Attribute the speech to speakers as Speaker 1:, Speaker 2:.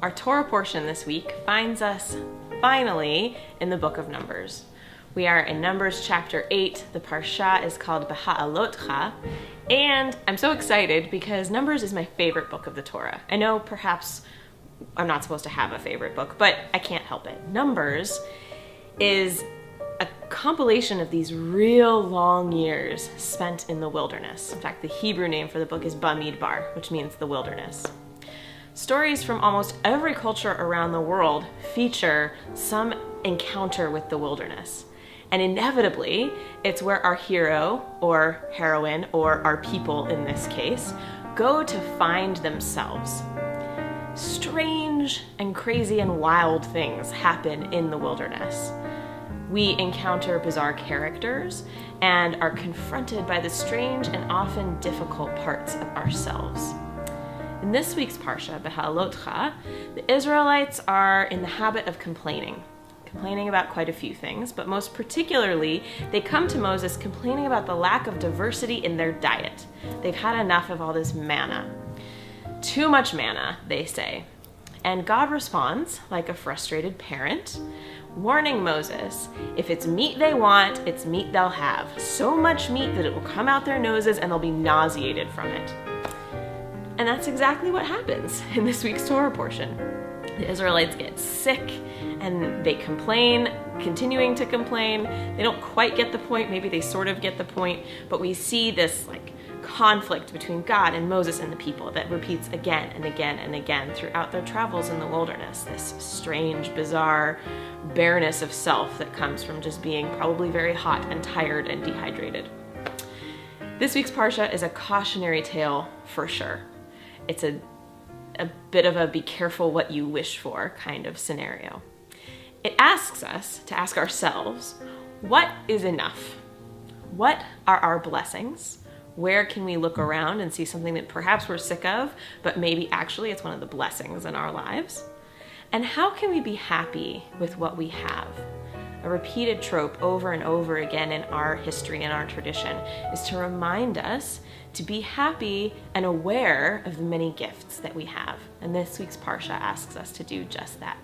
Speaker 1: Our Torah portion this week finds us finally in the book of Numbers. We are in Numbers chapter 8. The parsha is called Beha'alotcha, and I'm so excited because Numbers is my favorite book of the Torah. I know perhaps I'm not supposed to have a favorite book, but I can't help it. Numbers is a compilation of these real long years spent in the wilderness. In fact, the Hebrew name for the book is Bamidbar, which means the wilderness. Stories from almost every culture around the world feature some encounter with the wilderness. And inevitably, it's where our hero or heroine, or our people in this case, go to find themselves. Strange and crazy and wild things happen in the wilderness. We encounter bizarre characters and are confronted by the strange and often difficult parts of ourselves. In this week's parsha, Beha'alotcha, the Israelites are in the habit of complaining about quite a few things, but most particularly, they come to Moses complaining about the lack of diversity in their diet. They've had enough of all this manna. Too much manna, they say. And God responds like a frustrated parent, warning Moses, if it's meat they want, it's meat they'll have. So much meat that it will come out their noses and they'll be nauseated from it. And that's exactly what happens in this week's Torah portion. The Israelites get sick and they complain, continuing to complain. They don't quite get the point, maybe they sort of get the point, but we see this conflict between God and Moses and the people that repeats again and again and again throughout their travels in the wilderness. This strange, bizarre bareness of self that comes from just being probably very hot and tired and dehydrated. This week's parsha is a cautionary tale for sure. It's a bit of a be careful what you wish for kind of scenario. It asks us to ask ourselves, what is enough? What are our blessings? Where can we look around and see something that perhaps we're sick of, but maybe actually it's one of the blessings in our lives? And how can we be happy with what we have? A repeated trope over and over again in our history and our tradition is to remind us to be happy and aware of the many gifts that we have. And this week's parsha asks us to do just that.